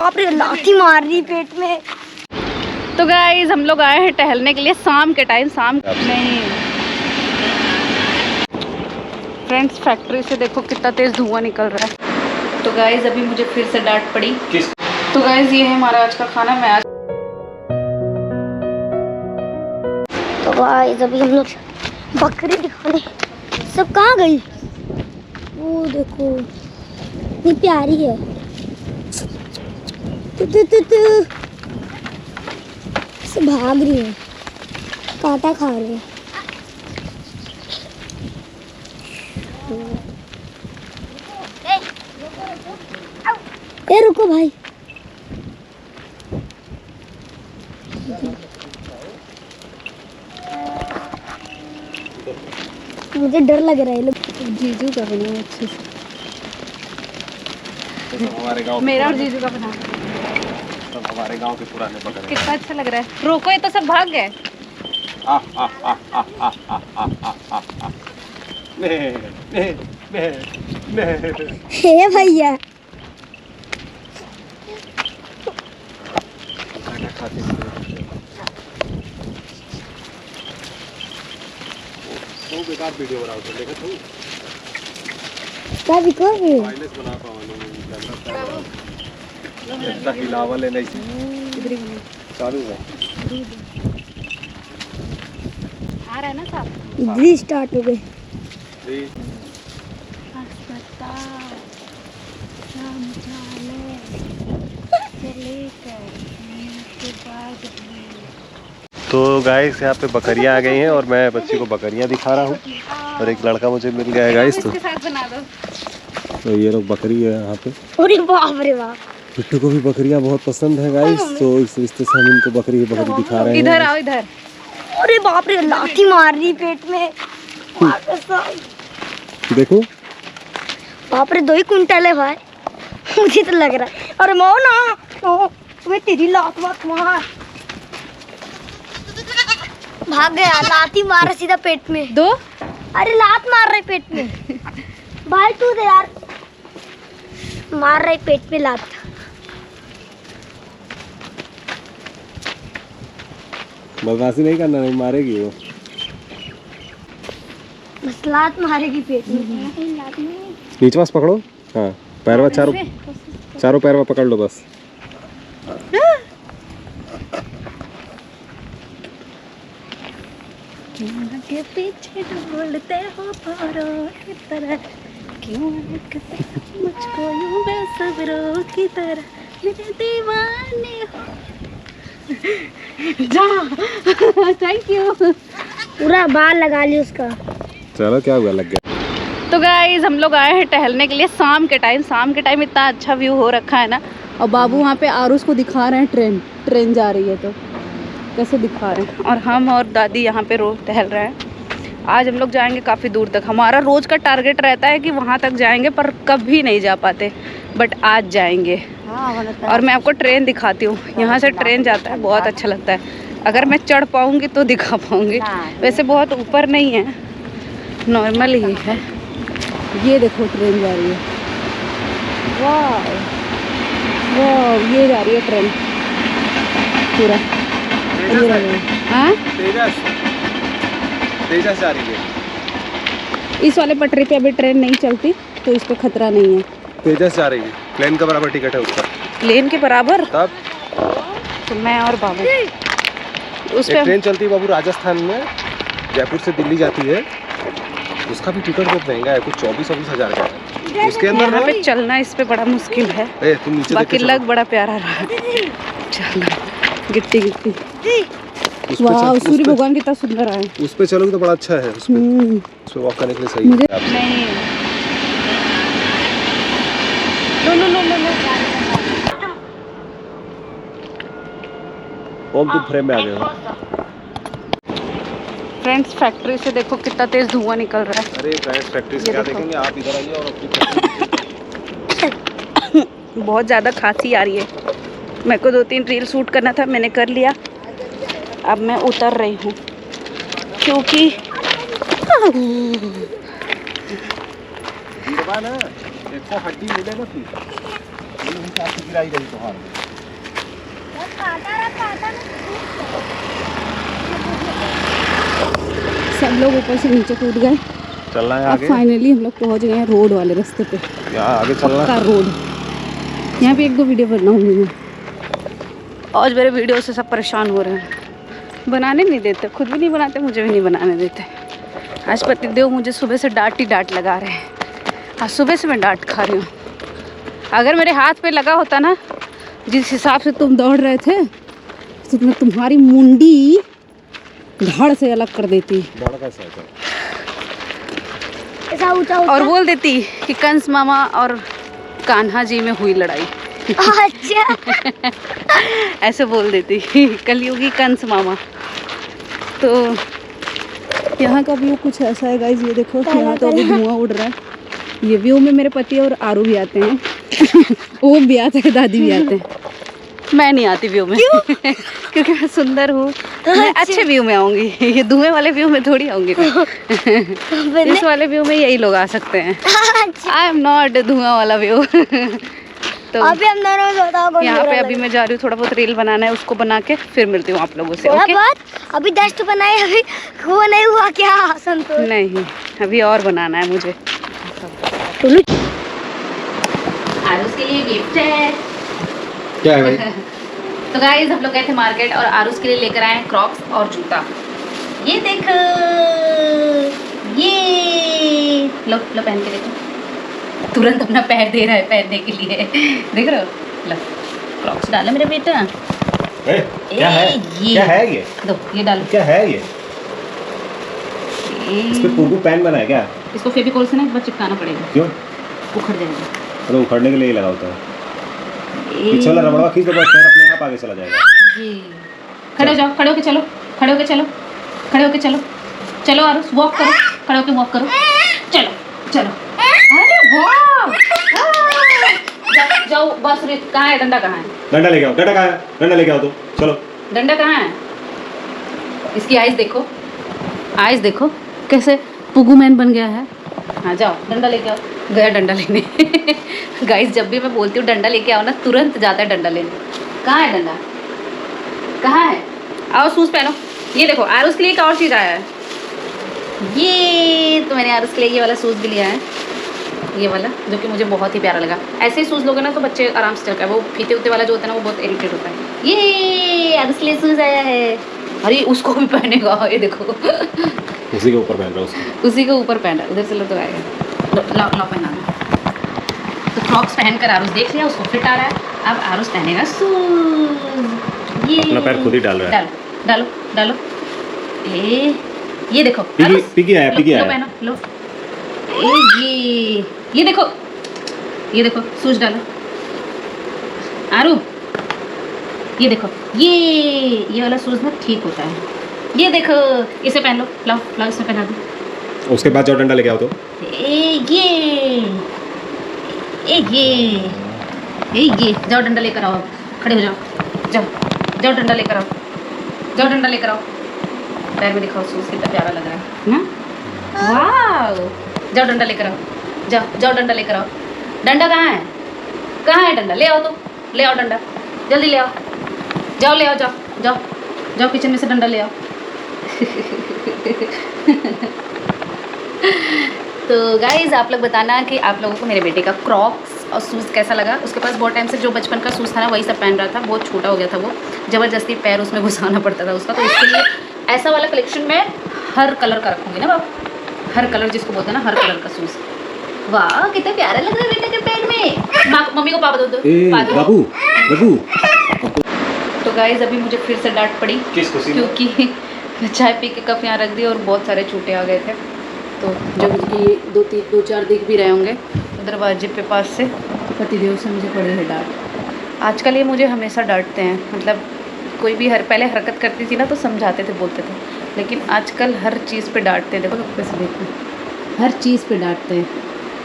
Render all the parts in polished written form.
बाप रे लाठी मार रही पेट में। तो गाइस हम लोग आए हैं टहलने के लिए शाम के टाइम। शाम नहीं फ्रेंड्स, फैक्ट्री से देखो कितना तेज धुआं निकल रहा है। तो गाइस अभी मुझे फिर से डांट पड़ी। तो गाइस ये है हमारा आज का खाना। मैं आज तो गाइस अभी हम लोग बकरी दिखाने। सब कहाँ गई? वो देखो इतनी प्यारी है। सब भाग रही है, कांटा खा रही है। ए रुको भाई, मुझे डर लग रहा है। जीजू का बना अच्छे से, हमारे गांव मेरा और जीजू का बना। सब हमारे गांव के पुराने बकरे। कितना अच्छा लग रहा है। रोको, ये तो सब भाग गए। हे भैया, तो बेकार वीडियो बनाओ तो देखा तू क्या बिको रे? वायरलेस बना पाऊंगा इतना हिलावल है नहीं चालू है। आ रहा है ना साहब? इधर स्टार्ट हो गए। तो गाइस यहाँ पे बकरियाँ आ गई हैं और मैं बच्ची को बकरियाँ दिखा रहा हूँ और एक लड़का मुझे मिल गया है गाइस। इसके साथ बना दो। तो ये लोग बकरी है यहाँ पे। अरे बाप रे बाप, पिट्टू को भी बकरियाँ बहुत पसंद है गाइस, तो इस रिश्ते से हम इनको बकरी दिखा रहे हैं। इधर आओ, इधर। अरे बाप रे लाठी मार रही पेट में। देखो बाप रे 2 कुंटल है भाई, मुझे तो लग रहा है। अरे माओ ना, तुम्हें तेरी लात मात मार। भाग गया, लाठी मार रहा सीधा पेट में। दो। अरे लात मार रहे पेट में भाई, तू दे यार, मार रहे पेट में लात। बदमाशी नहीं करना, नहीं मारेगी वो। बस लात मारेगी पेट में। नीचे पास पकड़ो, हाँ पैरवा चारों पैरवा पकड़ लो बस। के पीछे ढूंढते हो पारों की तरह, क्यों मुझको यूं बेसब्रों की तरह मेरे दीवाने हो। जा। Thank you. पूरा बाल लगा लिया उसका। चलो क्या हुआ, लग गया। तो गाइस हम लोग आए हैं टहलने के लिए शाम के टाइम। शाम के टाइम इतना अच्छा व्यू हो रखा है ना। और बाबू वहाँ पे आरुष को दिखा रहे हैं ट्रेन जा रही है तो कैसे दिखा रहे हैं। और हम और दादी यहाँ पे रोज टहल रहे हैं। आज हम लोग जाएंगे काफ़ी दूर तक। हमारा रोज़ का टारगेट रहता है कि वहाँ तक जाएंगे, पर कभी नहीं जा पाते, बट आज जाएंगे। और मैं आपको ट्रेन दिखाती हूँ। यहाँ से ट्रेन जाता है, बहुत अच्छा लगता है। अगर मैं चढ़ पाऊँगी तो दिखा पाऊँगी, वैसे बहुत ऊपर नहीं है, नॉर्मल ही है। ये देखो ट्रेन जा रही है। वाह वाह, ये जा रही है ट्रेन पूरा। हाँ तेजस जा रही है। इस वाले पटरी पे अभी ट्रेन नहीं चलती, तो इस पे खतरा नहीं है। तेजस जा रही है, प्लेन का बराबर टिकट है उसका। प्लेन के बराबर? तब तो मैं और बाबू उस एक पे ट्रेन चलती है बाबू राजस्थान में, जयपुर से दिल्ली जाती है। उसका भी टिकट बहुत महंगा है, कुछ 24-25 हज़ार का है। उसके अंदर यहाँ पे चलना इस पे बड़ा मुश्किल है। तुम नीचे बाकी लग बड़ा प्यारा रहा है। चलो गिट्टी गिट्टी। वाह, सूर्य भगवान कितना सुंदर आए। उस पे चलोगे तो बड़ा अच्छा है। उस पे वॉक करने के लिए सही मुझे है। नहीं। लो। ओम तुम फ्रेम में आ गए हो। फ्रेंड्स फैक्ट्री से देखो कितना तेज धुआं निकल रहा है। अरे फ्रेंड्स फैक्ट्री से क्या देखेंगे, आप इधर आइए और अपनी बहुत ज़्यादा खांसी आ रही है। मेरे को 2-3 रील शूट करना था, मैंने कर लिया। अब मैं उतर रही हूँ क्योंकि हड्डी मिले ना हिसाब से गिराई रही तो हार सब लोग ऊपर से नीचे कूद गए। चलना है अब आगे। फाइनली हम लोग पहुंच गए हैं रोड वाले रास्ते पे। यहाँ आगे चलना का रोड, यहाँ पे 1-2 वीडियो बनाऊंगी मैं। आज मेरे वीडियो से सब परेशान हो रहे हैं, बनाने नहीं देते, खुद भी नहीं बनाते, मुझे भी नहीं बनाने देते। आज पतिदेव मुझे सुबह से डांट ही डांट लगा रहे हैं। आज सुबह से मैं डांट खा रही हूँ। अगर मेरे हाथ पे लगा होता ना जिस हिसाब से तुम दौड़ रहे थे तो मैं तुम्हारी मुंडी धड़ से अलग कर देती और बोल देती कि कंस मामा और कान्हा जी में हुई लड़ाई। अच्छा ऐसे बोल देती कलयुगी कंस मामा। तो यहाँ का व्यू कुछ ऐसा है गाइज, ये देखो यहाँ तो अभी धुआं उड़ रहा है। ये व्यू में मेरे पति और आरू भी आते हैं वो भी आते हैं, दादी भी आते हैं। मैं नहीं आती व्यू में क्योंकि मैं सुंदर हूँ। मैं अच्छे व्यू में आऊँगी, ये धुएं वाले व्यू में थोड़ी आऊँगी। इस वाले व्यू में यही लोग आ सकते हैं। आई एम नॉट धुआं वाला व्यू। तो अभी हम दोनों में बताओ कौन यहाँ पे बुरा अभी मैं जा रही हूँ, थोड़ा बहुत रील बनाना है, उसको बना के फिर मिलती हूँ आप लोगों से। थोड़ा ओके? बहुत अभी 10 तो बनाए, अभी वो नहीं हुआ क्या संतोष? नहीं, अभी और बनाना है मुझे। आरुष के लिए गिफ्ट है। क्या है भाई? तो गाइस हम लोग गए थे मार्केट और आरुष के लिए लेकर आए हैं क्रॉक्स और जूता। ये देखो, ये लो लो पहन के देखो। तुरंत अपना पैर दे रहा है पहनने के लिए, देख रहे हो? लो क्रॉक्स डालो मेरे बेटा। क्या है? ये क्या है ये? दो, ये डालो। क्या है ये? इस पे पुगु पैन बना है क्या? इसको फेविकोल से ना एक बार चिपकाना पड़ेगा, क्यों? उखड़ जाएगा। तो उखड़ने के लिए ही लगा होता है। पीछे वाला रबड़वा खींच दो, बस पैर अपने आप आगे चला जाएगा। ये खड़े हो जाओ, खड़े होके चलो, खड़े होके चलो, खड़े होके चलो, चलो आरुष वॉक करो, खड़े होके वॉक करो, चलो चलो। अरे वाह, जाओ बस। कहाँ है डंडा? कहाँ है डंडा लेके आओ, डंडा कहाँ है? डंडा लेके आओ तो चलो। डंडा? कहाँ है? इसकी आइज देखो, आइज देखो कैसे पुगू मैन बन गया है। हाँ जाओ डंडा लेके आओ। गया डंडा लेने। गाइस जब भी मैं बोलती हूँ डंडा लेके आओ ना, तुरंत जाता है डंडा लेने। कहाँ है डंडा? कहाँ है? आओ शूज़ पहनो। ये देखो आरुष के लिए एक और चीज़ आया है। ये तो मैंने आरुष के लिए ये वाला शूज़ भी लिया है, ये वाला, जो कि मुझे बहुत ही प्यारा लगा। ऐसे ही शूज़ लोगे ना तो बच्चे आराम से चल पाए। वो फीते उते वाला जो होता है ना वो बहुत इरिटेट होता है। ये आरुष के लिए शूज़ आया है। अरे उसको भी पहनेगा, ये देखो। उसी के ऊपर पहन रहा हूँ, उसी के ऊपर पहना। उधर से लो तो आएगा। लो पहना। तो क्रॉक्स पहन कर आरुष देख लिया, उसको फिट आ रहा है। अब आरुष पहनेगा शूज। ये अपना पैर खुद ही डाल रहा है। डालो डालो। ये देखो पिकी आया, पिकी आया। लो पहनो, लो। ये देखो, ये देखो शूज डालो। आरू ये देखो, ये वाला शूज ना ठीक होता है। ये देखो, इसे पहन लो। लाओ इसे पहना दो। उसके बाद जाओ डंडा लेके आओ तो। ये जाओ डंडा लेकर आओ। खड़े हो जाओ, जाओ डंडा लेकर आओ, जाओ डंडा लेकर आओ। पैर में दिखाओ शूज कितना प्यारा लग रहा है ना। वाह, जाओ डंडा लेकर आओ, जाओ डंडा लेकर आओ। डंडा कहाँ है? कहाँ है डंडा? ले आओ तो, ले आओ डंडा, जल्दी ले आओ। जाओ ले आओ, जाओ किचन में से डंडा ले आओ। तो गाइज़ आप लोग बताना कि आप लोगों को मेरे बेटे का क्रॉक्स और शूज़ कैसा लगा। उसके पास बहुत टाइम से जो बचपन का शूज़ था ना वही सब पहन रहा था। बहुत छोटा हो गया था वो, ज़बरदस्ती पैर उसमें घुसाना पड़ता था उसका। तो इसके लिए ऐसा वाला कलेक्शन में हर कलर का रखूँगी ना बाबू, हर कलर जिसको बोलते हैं ना, हर कलर का शूज़। वाह कितना प्यारा लग रहा है बेटे के पैर में। मम्मी को पापा दो बाबू। तो गाइज़ अभी मुझे फिर से डांट पड़ी क्योंकि चाय पी के कप यहाँ रख दी और बहुत सारे छूटे आ गए थे। तो जो ये 2-4 दिख भी रहे होंगे दरवाजे पे पास से, पतिदेव से मुझे पड़ी है डांट। आजकल ये मुझे हमेशा डांटते हैं, मतलब कोई भी पहले हरकत करती थी ना तो समझाते थे, बोलते थे, लेकिन आजकल हर चीज़ पे डांटते हैं। देखो कैसे देखो, हर चीज़ पे डांटते हैं।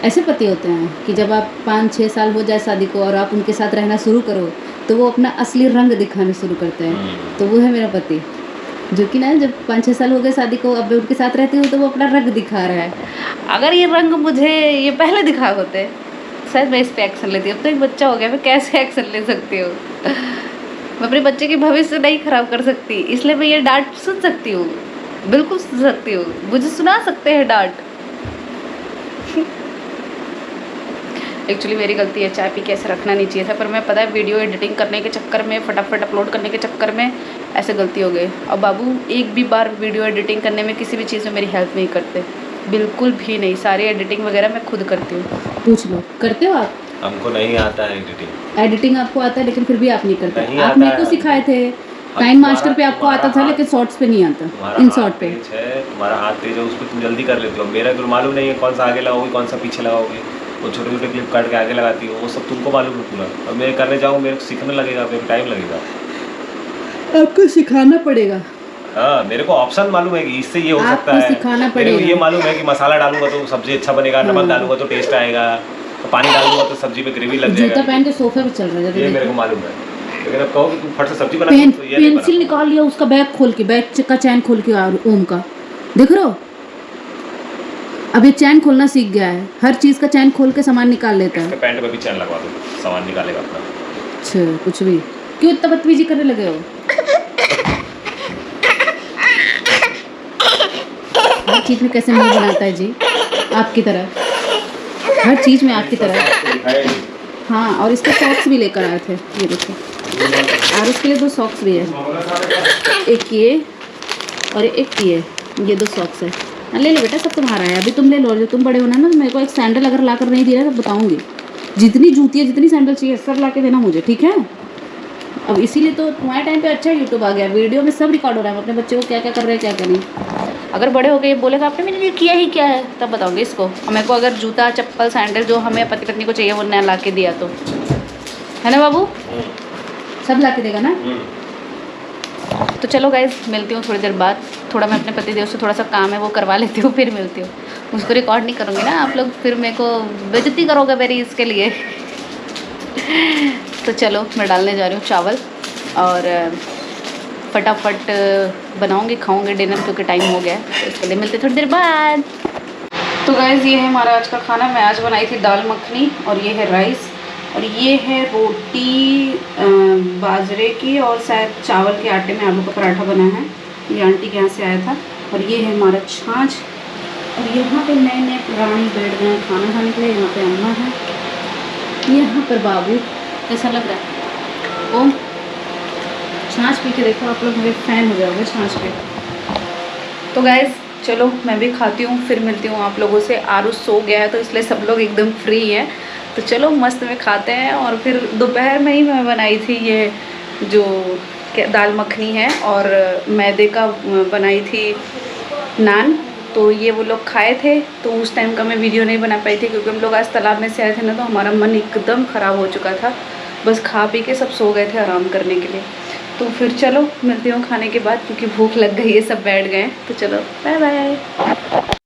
ऐसे पति होते हैं कि जब आप 5-6 साल हो जाए शादी को और आप उनके साथ रहना शुरू करो तो वो अपना असली रंग दिखाना शुरू करते हैं। तो वो है मेरा पति, जो कि ना जब 5-6 साल हो गए शादी को, अब उनके साथ रहती हूँ तो वो अपना रंग दिखा रहा है। अगर ये रंग मुझे ये पहले दिखा होते शायद मैं इस पे एक्शन लेती हूँ। अब तो एक बच्चा हो गया, मैं कैसे एक्शन ले सकती हूँ? मैं अपने बच्चे के भविष्य नहीं खराब कर सकती, इसलिए मैं ये डांट सुन सकती हूँ, बिल्कुल सुन सकती हूँ, मुझे सुना सकते हैं डांट। एक्चुअली मेरी गलती है, चाय पी के ऐसे रखना नहीं चाहिए था, पर मैं पता है वीडियो एडिटिंग करने के चक्कर में, फटाफट अपलोड करने के चक्कर में ऐसे गलती हो गई। और बाबू एक भी बार वीडियो एडिटिंग करने में किसी भी चीज़ में मेरी हेल्प नहीं करते, बिल्कुल भी नहीं। सारी एडिटिंग वगैरह मैं खुद करती हूँ। पूछ लो, करते हो आप? हमको नहीं आता है एडिटिंग। एडिटिंग आपको आता है, लेकिन फिर भी आप नहीं करते। आप मेरे को सिखाए थे टाइम मास्टर पे, आपको आता था, लेकिन शॉर्ट्स पे नहीं आता। इन शॉर्ट पे तुम्हारा हाथ तेज है, उस पर तुम जल्दी कर लेते हो। मेरा तो मालूम नहीं है कौन सा आगे लगाओगे, कौन सा पीछे लगाओगे। वो छोटे छोटे क्लिप काट के आगे लगाती हो, वो सब तुमको मालूम है पूरा। और मैं करने जाऊँ, मेरे को सीखने लगेगा, मेरे को टाइम लगेगा। आपको सिखाना पड़ेगा। हाँ, मेरे को ऑप्शन मालूम है कि इससे ये हो सकता है। सिखाना मेरे को पड़ेगा। ये मालूम है कि मसाला डालूंगा तो सब्जी अच्छा बनेगा, नमक डालूंगा तो टेस्ट आएगा, तो पानी डालूंगा तो सब्जी में ग्रेवी लग जाएगा। जूता पहन के सोफे पे चल रहा है, ये मेरे को मालूम है। लेकिन अब कहो कि तुम फट से सब्जी बना तो ये पेंसिल निकाल लिया उसका, बैग खोल के, बैग का चैन खोल के, ओम का देख रहे हो। अब ये चैन खोलना सीख गया है, हर चीज का चैन खोल के सामान निकाल लेता है। पैंट पे भी चैन लगवा दो, सामान निकालेगा अपना। अच्छा, कुछ भी। क्यों इतना बदतमीजी करने लगे हो? हर चीज में कैसे मुंह बनाता है जी, आपकी तरह, हर चीज में आपकी तरह। हाँ, और इसके सॉक्स भी लेकर आए थे, ये देखो। और उसके लिए 2 सॉक्स भी है, एक ये और एक ये 2 सॉक्स है। ले लो बेटा, सब तुम्हारा है, अभी तुम ले लो। जो तुम बड़े होना ना, तो मेरे को एक सैंडल अगर ला कर नहीं दिया तो बताऊंगी। जितनी जूती है, जितनी सैंडल चाहिए, सब ला के देना मुझे, ठीक है? अब इसीलिए तो तुम्हारे टाइम पे अच्छा यूट्यूब आ गया, वीडियो में सब रिकॉर्ड हो रहा है, अपने बच्चे को क्या क्या कर रहे हैं, क्या क्या नहीं। अगर बड़े हो गए बोलेगा आपने मेरे लिए किया ही क्या है, तब बताऊंगी इसको। और मेरे को अगर जूता, चप्पल, सैंडल जो हमें पति पत्नी को चाहिए वो नया ला के दिया तो, है ना बाबू? सब ला के देगा ना? तो चलो गाइज, मिलती हूँ थोड़ी देर बाद। थोड़ा मैं अपने पतिदेव से थोड़ा सा काम है वो करवा लेती हूँ, फिर मिलती हूँ। उसको रिकॉर्ड नहीं करूँगी ना, आप लोग फिर मेरे को बेइज्जती करोगे मेरी इसके लिए। तो चलो मैं डालने जा रही हूँ चावल, और फटाफट बनाऊँगी, खाऊँगी डिनर, क्योंकि टाइम हो गया है। तो इसके लिए मिलते थोड़ी देर बाद। तो गाइज ये है हमारा आज का खाना। मैं आज बनाई थी दाल मखनी, और ये है राइस, और ये है रोटी बाजरे की, और शायद चावल के आटे में आलू का पराठा बना है, ये आंटी के यहाँ से आया था। और ये है हमारा छाछ। और यहाँ पे नए नए प्राणी बैठ गए हैं खाना खाने के लिए। यहाँ पे अम्मा है, यहाँ पर बाबू। कैसा लग रहा है ओम? छाछ पी के देखो, आप लोग मेरे फ़ैन हो जाओगे छाछ के। तो गाइज़ चलो मैं भी खाती हूँ, फिर मिलती हूँ आप लोगों से। आरुष सो गया है तो इसलिए सब लोग एकदम फ्री हैं, तो चलो मस्त में खाते हैं। और फिर दोपहर में ही मैं बनाई थी ये जो दाल मखनी है, और मैदे का बनाई थी नान, तो ये वो लोग खाए थे। तो उस टाइम का मैं वीडियो नहीं बना पाई थी, क्योंकि हम लोग आज तालाब में से आए थे ना, तो हमारा मन एकदम ख़राब हो चुका था। बस खा पी के सब सो गए थे आराम करने के लिए। तो फिर चलो मिलती हूँ खाने के बाद, क्योंकि भूख लग गई है, सब बैठ गए। तो चलो बाय बाय।